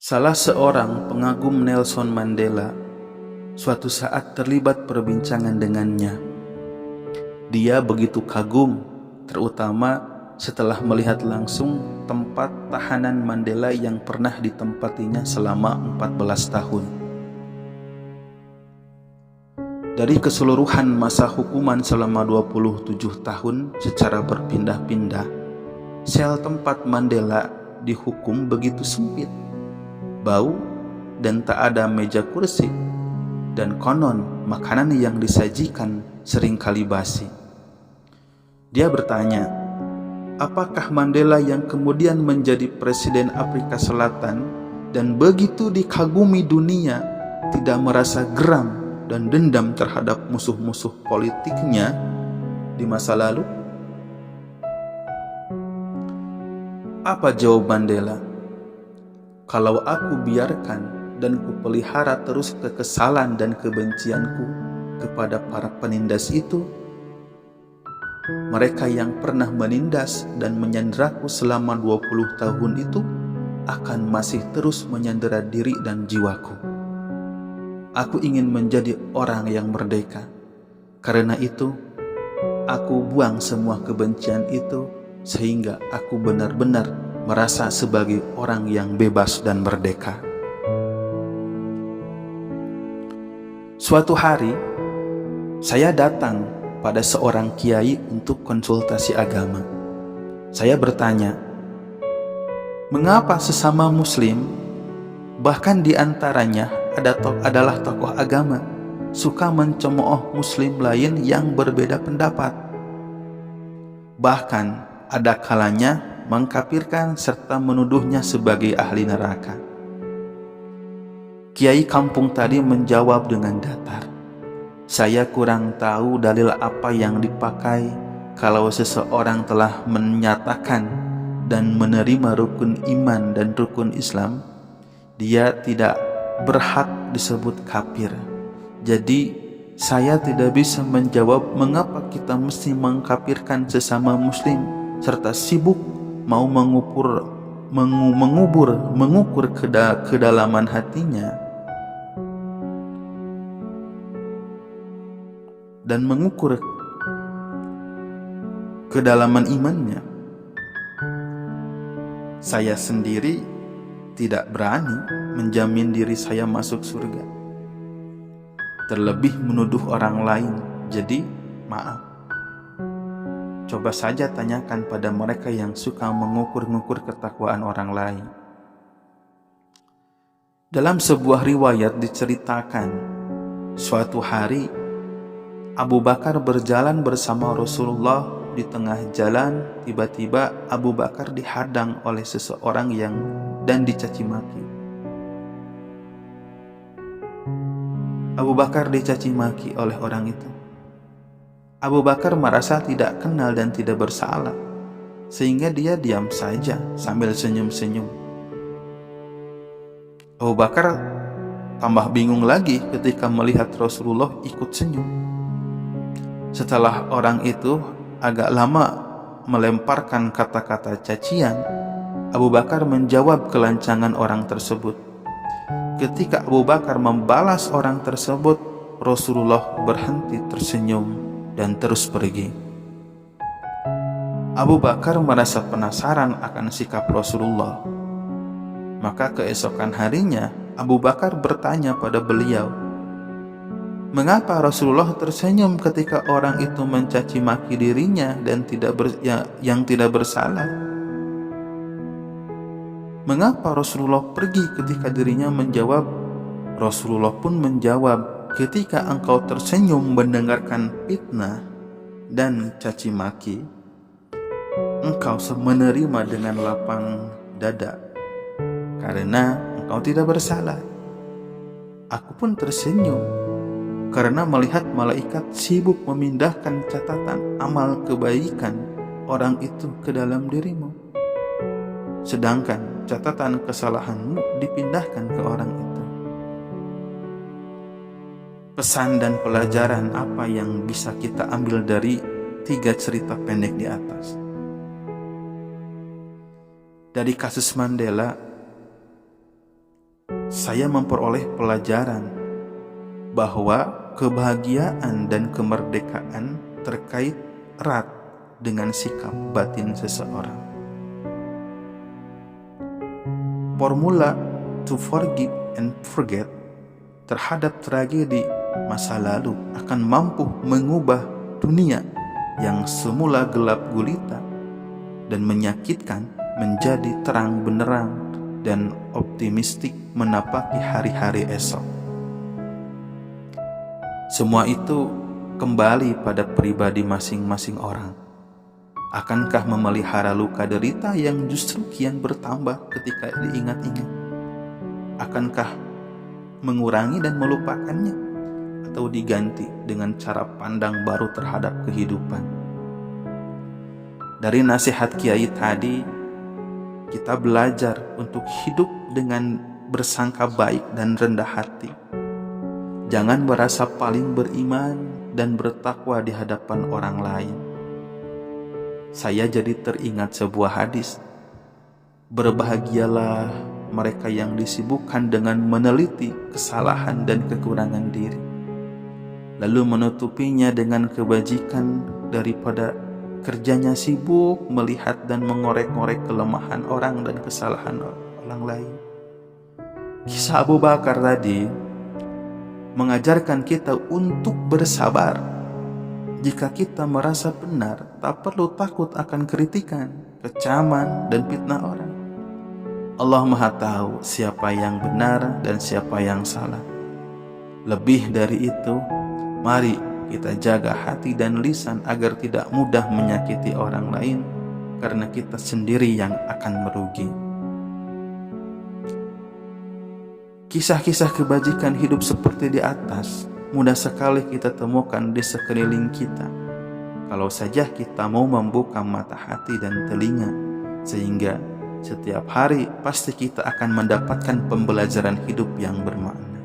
Salah seorang pengagum Nelson Mandela suatu saat terlibat perbincangan dengannya. Dia begitu kagum, terutama setelah melihat langsung tempat tahanan Mandela yang pernah ditempatinya selama 14 tahun. Dari keseluruhan masa hukuman selama 27 tahun secara berpindah-pindah, sel tempat Mandela dihukum begitu sempit, bau, dan tak ada meja kursi, dan konon makanan yang disajikan seringkali basi. Dia bertanya, apakah Mandela yang kemudian menjadi Presiden Afrika Selatan dan begitu dikagumi dunia tidak merasa geram dan dendam terhadap musuh-musuh politiknya di masa lalu? Apa jawab Mandela? Kalau aku biarkan dan kupelihara terus kekesalan dan kebencianku kepada para penindas itu, mereka yang pernah menindas dan menyanderaku selama 20 tahun itu akan masih terus menyandera diri dan jiwaku. Aku ingin menjadi orang yang merdeka. Karena itu, aku buang semua kebencian itu sehingga aku benar-benar merasa sebagai orang yang bebas dan merdeka. Suatu hari, saya datang pada seorang kiai untuk konsultasi agama. Saya bertanya, mengapa sesama muslim, bahkan di antaranya adalah tokoh agama, suka mencemooh muslim lain yang berbeda pendapat? Bahkan ada kalanya mengkafirkan serta menuduhnya sebagai ahli neraka. Kiai kampung tadi menjawab dengan datar, saya kurang tahu dalil apa yang dipakai kalau seseorang telah menyatakan dan menerima rukun iman dan rukun Islam, dia tidak berhak disebut kafir. Jadi saya tidak bisa menjawab mengapa kita mesti mengkafirkan sesama muslim serta sibuk mau mengukur kedalaman hatinya dan mengukur kedalaman imannya. Saya sendiri tidak berani menjamin diri saya masuk surga, terlebih menuduh orang lain. Jadi maaf, coba saja tanyakan pada mereka yang suka mengukur-ngukur ketakwaan orang lain. Dalam sebuah riwayat diceritakan, suatu hari Abu Bakar berjalan bersama Rasulullah. Di tengah jalan, tiba-tiba Abu Bakar dihadang oleh seseorang dan dicaci maki. Abu Bakar dicaci maki oleh orang itu. Abu Bakar merasa tidak kenal dan tidak bersalah, sehingga dia diam saja sambil senyum-senyum. Abu Bakar tambah bingung lagi ketika melihat Rasulullah ikut senyum. Setelah orang itu agak lama melemparkan kata-kata cacian, Abu Bakar menjawab kelancangan orang tersebut. Ketika Abu Bakar membalas orang tersebut, Rasulullah berhenti tersenyum dan terus pergi. Abu Bakar merasa penasaran akan sikap Rasulullah. Maka keesokan harinya Abu Bakar bertanya pada beliau, mengapa Rasulullah tersenyum ketika orang itu mencaci maki dirinya dan yang tidak bersalah? Mengapa Rasulullah pergi ketika dirinya menjawab? Rasulullah pun menjawab, ketika engkau tersenyum mendengarkan fitnah dan caci maki, engkau menerima dengan lapang dada karena engkau tidak bersalah. Aku pun tersenyum karena melihat malaikat sibuk memindahkan catatan amal kebaikan orang itu ke dalam dirimu, sedangkan catatan kesalahanmu dipindahkan ke orang itu. Pesan dan pelajaran apa yang bisa kita ambil dari 3 cerita pendek di atas? Dari kasus Mandela, saya memperoleh pelajaran bahwa kebahagiaan dan kemerdekaan terkait erat dengan sikap batin seseorang. Formula to forgive and forget terhadap tragedi masa lalu akan mampu mengubah dunia yang semula gelap gulita dan menyakitkan menjadi terang benderang dan optimistik menapaki hari-hari esok. Semua itu kembali pada pribadi masing-masing orang. Akankah memelihara luka derita yang justru kian bertambah ketika diingat-ingat? Akankah mengurangi dan melupakannya, atau diganti dengan cara pandang baru terhadap kehidupan? Dari nasihat Kiai tadi, kita belajar untuk hidup dengan bersangka baik dan rendah hati. Jangan merasa paling beriman dan bertakwa di hadapan orang lain. Saya jadi teringat sebuah hadis. Berbahagialah mereka yang disibukkan dengan meneliti kesalahan dan kekurangan diri, lalu menutupinya dengan kebajikan daripada kerjanya sibuk melihat dan mengorek-ngorek kelemahan orang dan kesalahan orang lain. Kisah Abu Bakar tadi mengajarkan kita untuk bersabar. Jika kita merasa benar, tak perlu takut akan kritikan, kecaman, dan fitnah orang. Allah Maha Tahu siapa yang benar dan siapa yang salah. Lebih dari itu, mari kita jaga hati dan lisan agar tidak mudah menyakiti orang lain, karena kita sendiri yang akan merugi. Kisah-kisah kebajikan hidup seperti di atas mudah sekali kita temukan di sekeliling kita, kalau saja kita mau membuka mata hati dan telinga, sehingga setiap hari pasti kita akan mendapatkan pembelajaran hidup yang bermakna.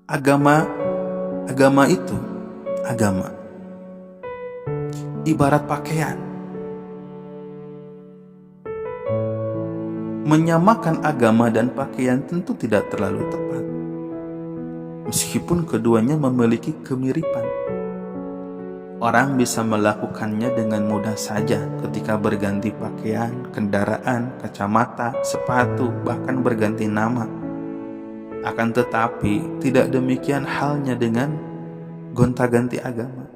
Agama ibarat pakaian. Menyamakan agama dan pakaian tentu tidak terlalu tepat, meskipun keduanya memiliki kemiripan. Orang bisa melakukannya dengan mudah saja ketika berganti pakaian, kendaraan, kacamata, sepatu, bahkan berganti nama. Akan tetapi tidak demikian halnya dengan gonta-ganti agama.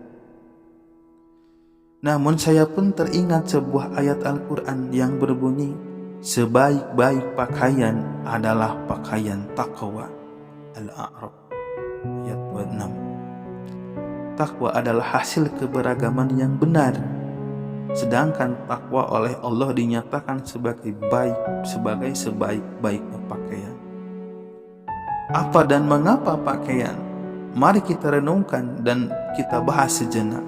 Namun saya pun teringat sebuah ayat Al-Quran yang berbunyi, sebaik-baik pakaian adalah pakaian taqwa. Al-A'raf ayat 26. Takwa adalah hasil keberagaman yang benar, sedangkan takwa oleh Allah dinyatakan sebagai sebaik-baiknya pakaian. Apa dan mengapa pakaian? Mari kita renungkan dan kita bahas sejenak.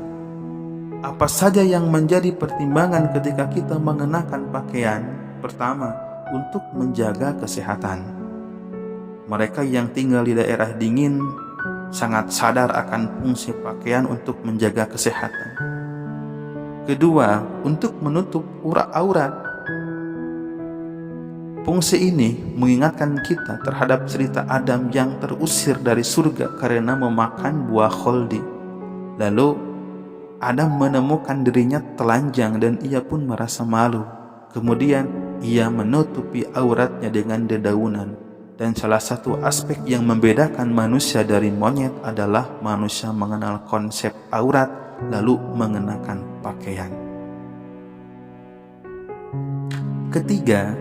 Apa saja yang menjadi pertimbangan ketika kita mengenakan pakaian? Pertama, untuk menjaga kesehatan. Mereka yang tinggal di daerah dingin sangat sadar akan fungsi pakaian untuk menjaga kesehatan. Kedua, untuk menutup aurat. Fungsi ini mengingatkan kita terhadap cerita Adam yang terusir dari surga karena memakan buah kholdi. Lalu Adam menemukan dirinya telanjang dan ia pun merasa malu. Kemudian ia menutupi auratnya dengan dedaunan. Dan salah satu aspek yang membedakan manusia dari monyet adalah manusia mengenal konsep aurat lalu mengenakan pakaian. Ketiga,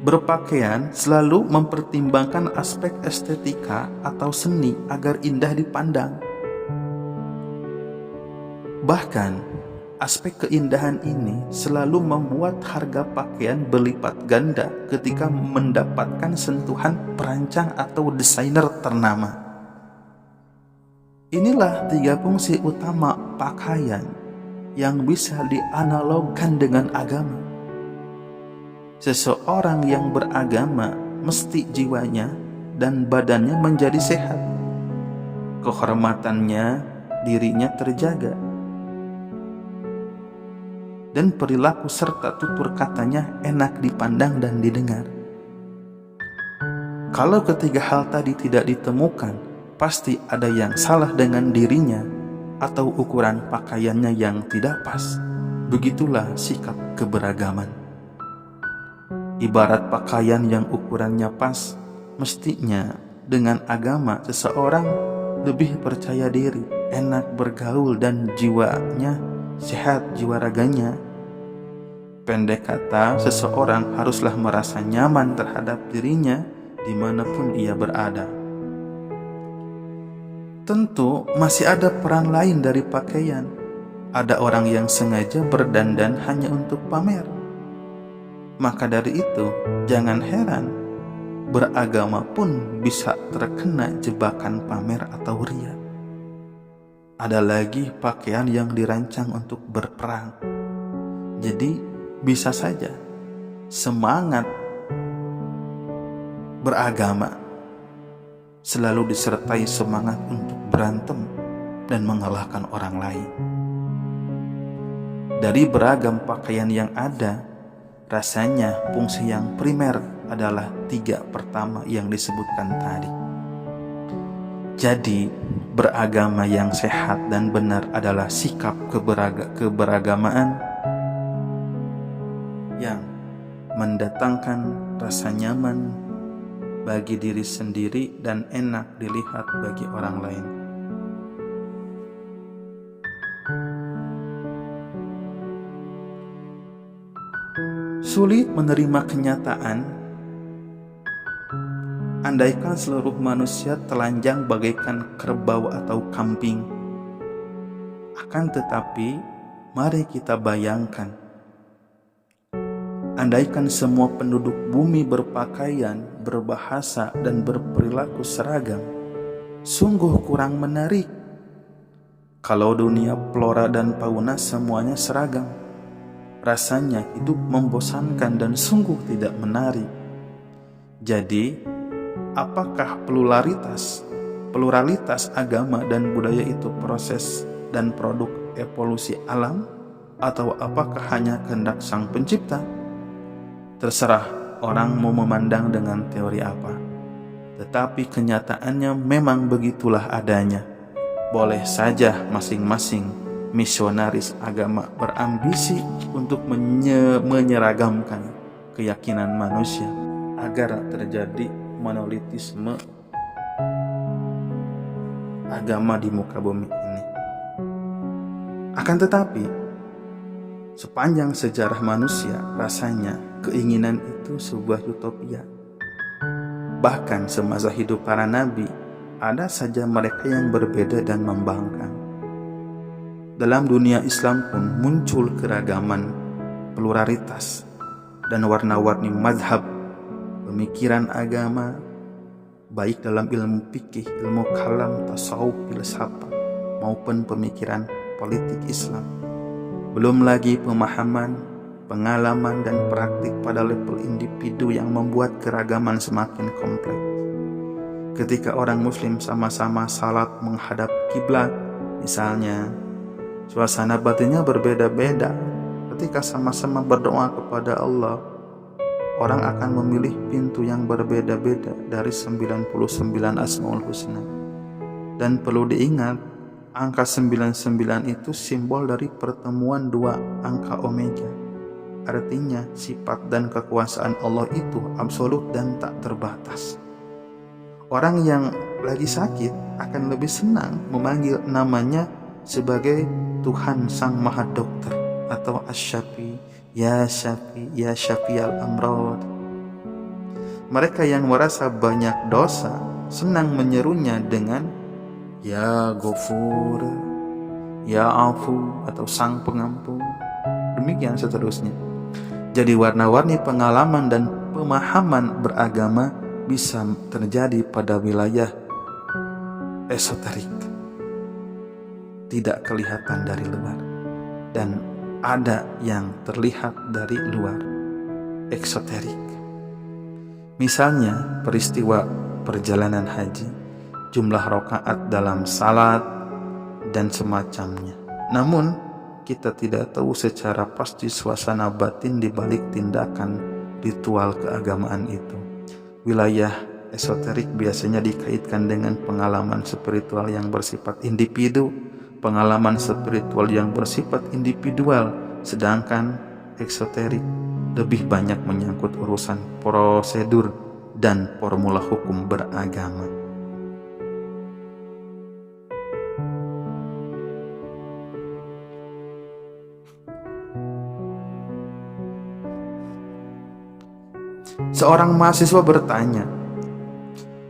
berpakaian selalu mempertimbangkan aspek estetika atau seni agar indah dipandang. Bahkan aspek keindahan ini selalu membuat harga pakaian berlipat ganda ketika mendapatkan sentuhan perancang atau desainer ternama. Inilah 3 fungsi utama pakaian yang bisa dianalogkan dengan agama. Seseorang yang beragama mesti jiwanya dan badannya menjadi sehat, kehormatannya, dirinya terjaga. dan perilaku serta tutur katanya enak dipandang dan didengar. Kalau ketiga hal tadi tidak ditemukan, pasti ada yang salah dengan dirinya atau ukuran pakaiannya yang tidak pas. Begitulah sikap keberagaman. Ibarat pakaian yang ukurannya pas, mestinya dengan agama seseorang lebih percaya diri, enak bergaul, dan jiwanya sehat, jiwa raganya. Pendek kata, seseorang haruslah merasa nyaman terhadap dirinya dimanapun ia berada. Tentu masih ada peran lain dari pakaian. Ada orang yang sengaja berdandan hanya untuk pamer. Maka dari itu, jangan heran beragama pun bisa terkena jebakan pamer atau ria. Ada lagi pakaian yang dirancang untuk berperang. Jadi bisa saja semangat beragama selalu disertai semangat untuk berantem dan mengalahkan orang lain. Dari beragam pakaian yang ada, rasanya fungsi yang primer adalah 3 pertama yang disebutkan tadi. Jadi, beragama yang sehat dan benar adalah sikap keberagamaan yang mendatangkan rasa nyaman bagi diri sendiri dan enak dilihat bagi orang lain. Sulit menerima kenyataan andaikan seluruh manusia telanjang bagaikan kerbau atau kambing. Akan tetapi, mari kita bayangkan, andaikan semua penduduk bumi berpakaian, berbahasa, dan berperilaku seragam, sungguh kurang menarik. Kalau dunia flora dan fauna semuanya seragam, rasanya hidup membosankan dan sungguh tidak menarik. Jadi, apakah pluralitas agama dan budaya itu proses dan produk evolusi alam, atau apakah hanya kehendak Sang Pencipta? Terserah orang mau memandang dengan teori apa. Tetapi kenyataannya memang begitulah adanya. Boleh saja masing-masing misionaris agama berambisi untuk menyeragamkan keyakinan manusia agar terjadi monolitisme agama di muka bumi ini. Akan tetapi, sepanjang sejarah manusia, rasanya keinginan itu sebuah utopia. Bahkan semasa hidup para nabi, ada saja mereka yang berbeda dan membangkang. Dalam dunia Islam pun muncul keragaman, pluralitas, dan warna-warni mazhab pemikiran agama, baik dalam ilmu fikih, ilmu kalam, tasawuf, filsafat, maupun pemikiran politik Islam. Belum lagi pemahaman, pengalaman, dan praktik pada level individu yang membuat keragaman semakin kompleks. Ketika orang muslim sama-sama salat menghadap kiblat, misalnya, suasana batinnya berbeda-beda. Ketika sama-sama berdoa kepada Allah, orang akan memilih pintu yang berbeda-beda dari 99 Asmaul Husna. Dan perlu diingat, angka 99 itu simbol dari pertemuan 2 angka omega. Artinya sifat dan kekuasaan Allah itu absolut dan tak terbatas. Orang yang lagi sakit akan lebih senang memanggil namanya sebagai Tuhan Sang Maha Dokter atau Asy-Syafi, Ya Syafi, Ya Syafi al-Amrad. Mereka yang merasa banyak dosa senang menyerunya dengan Ya Ghafur, Ya Afu, atau Sang Pengampun. Demikian seterusnya. Jadi warna-warni pengalaman dan pemahaman beragama bisa terjadi pada wilayah esoterik, tidak kelihatan dari luar, dan ada yang terlihat dari luar, eksoterik. Misalnya peristiwa perjalanan haji, jumlah rakaat dalam salat, dan semacamnya. Namun kita tidak tahu secara pasti suasana batin di balik tindakan ritual keagamaan itu. Wilayah esoterik biasanya dikaitkan dengan pengalaman spiritual yang bersifat individu, pengalaman spiritual yang bersifat individual, sedangkan eksoterik lebih banyak menyangkut urusan prosedur dan formula hukum beragama. Seorang mahasiswa bertanya,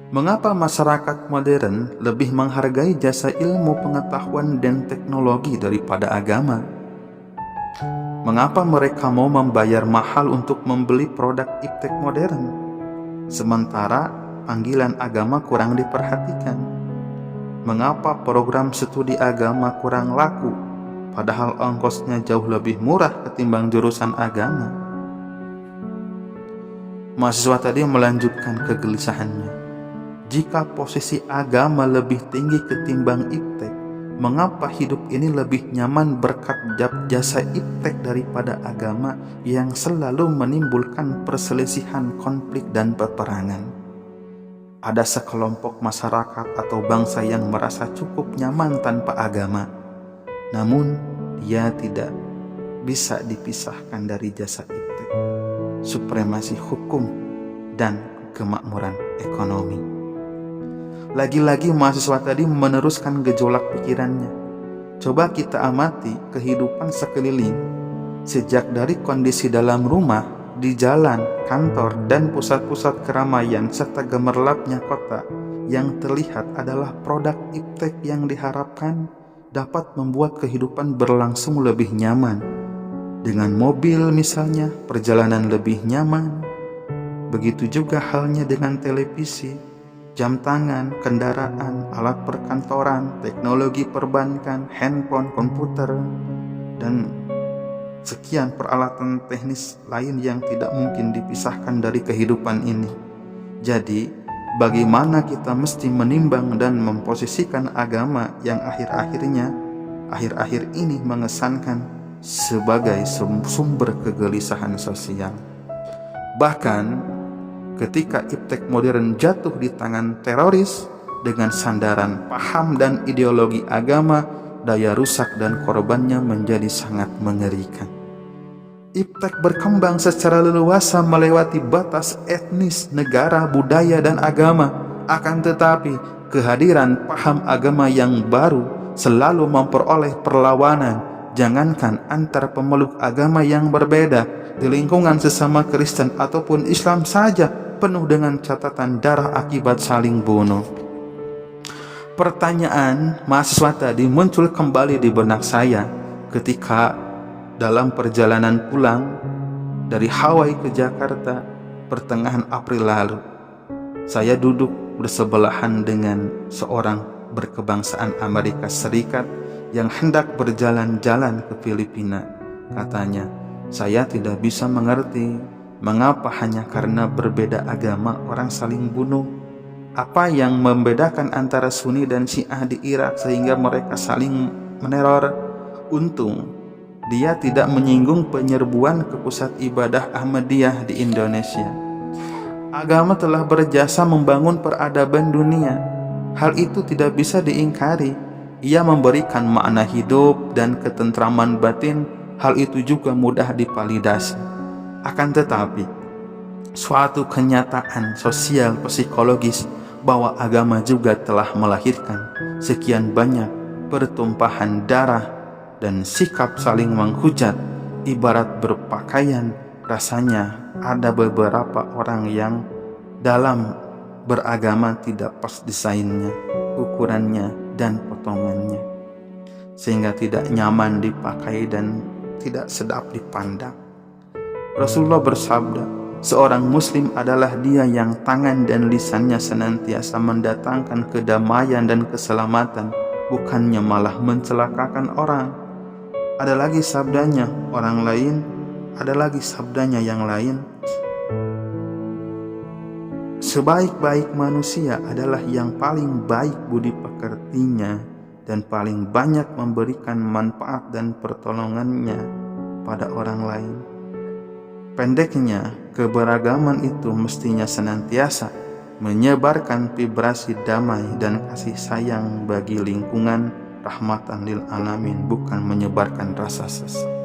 mengapa masyarakat modern lebih menghargai jasa ilmu pengetahuan dan teknologi daripada agama? Mengapa mereka mau membayar mahal untuk membeli produk iptek modern, sementara panggilan agama kurang diperhatikan? Mengapa program studi agama kurang laku, padahal ongkosnya jauh lebih murah ketimbang jurusan agama? Mahasiswa tadi melanjutkan kegelisahannya. Jika posisi agama lebih tinggi ketimbang iptek, mengapa hidup ini lebih nyaman berkat jasa iptek daripada agama yang selalu menimbulkan perselisihan, konflik, dan peperangan? Ada sekelompok masyarakat atau bangsa yang merasa cukup nyaman tanpa agama, namun dia tidak bisa dipisahkan dari jasa iptek, supremasi hukum, dan kemakmuran ekonomi. Lagi-lagi mahasiswa tadi meneruskan gejolak pikirannya. Coba kita amati kehidupan sekeliling. Sejak dari kondisi dalam rumah, di jalan, kantor, dan pusat-pusat keramaian serta gemerlapnya kota, yang terlihat adalah produk iptek yang diharapkan dapat membuat kehidupan berlangsung lebih nyaman. Dengan mobil misalnya, perjalanan lebih nyaman. Begitu juga halnya dengan televisi, jam tangan, kendaraan, alat perkantoran, teknologi perbankan, handphone, komputer, dan sekian peralatan teknis lain yang tidak mungkin dipisahkan dari kehidupan ini. Jadi, bagaimana kita mesti menimbang dan memposisikan agama yang akhir-akhir ini mengesankan sebagai sumber kegelisahan sosial. Bahkan ketika iptek modern jatuh di tangan teroris dengan sandaran paham dan ideologi agama, daya rusak dan korbannya menjadi sangat mengerikan. Iptek berkembang secara leluasa melewati batas etnis, negara, budaya, dan agama. Akan tetapi, kehadiran paham agama yang baru selalu memperoleh perlawanan, jangankan antar pemeluk agama yang berbeda, di lingkungan sesama Kristen ataupun Islam saja penuh dengan catatan darah akibat saling bunuh. Pertanyaan mahasiswa tadi muncul kembali di benak saya ketika dalam perjalanan pulang dari Hawaii ke Jakarta pertengahan April lalu. Saya duduk bersebelahan dengan seorang berkebangsaan Amerika Serikat yang hendak berjalan-jalan ke Filipina. Katanya, saya tidak bisa mengerti mengapa hanya karena berbeda agama orang saling bunuh. Apa yang membedakan antara Sunni dan Syiah di Irak sehingga mereka saling meneror? Untung dia tidak menyinggung penyerbuan ke pusat ibadah Ahmadiyah di Indonesia. Agama telah berjasa membangun peradaban dunia. Hal itu tidak bisa diingkari. Ia memberikan makna hidup dan ketentraman batin. Hal itu juga mudah divalidasi. Akan tetapi, suatu kenyataan sosial psikologis bahwa agama juga telah melahirkan sekian banyak pertumpahan darah dan sikap saling menghujat ibarat berpakaian. Rasanya ada beberapa orang yang dalam beragama tidak pas desainnya, ukurannya, dan potongannya, sehingga tidak nyaman dipakai dan tidak sedap dipandang. Rasulullah bersabda, seorang muslim adalah dia yang tangan dan lisannya senantiasa mendatangkan kedamaian dan keselamatan, bukannya malah mencelakakan orang. Ada lagi sabdanya yang lain, sebaik-baik manusia adalah yang paling baik budi pekertinya dan paling banyak memberikan manfaat dan pertolongannya pada orang lain. Pendeknya, keberagaman itu mestinya senantiasa menyebarkan vibrasi damai dan kasih sayang bagi lingkungan, rahmatan lil alamin, bukan menyebarkan rasa sesak.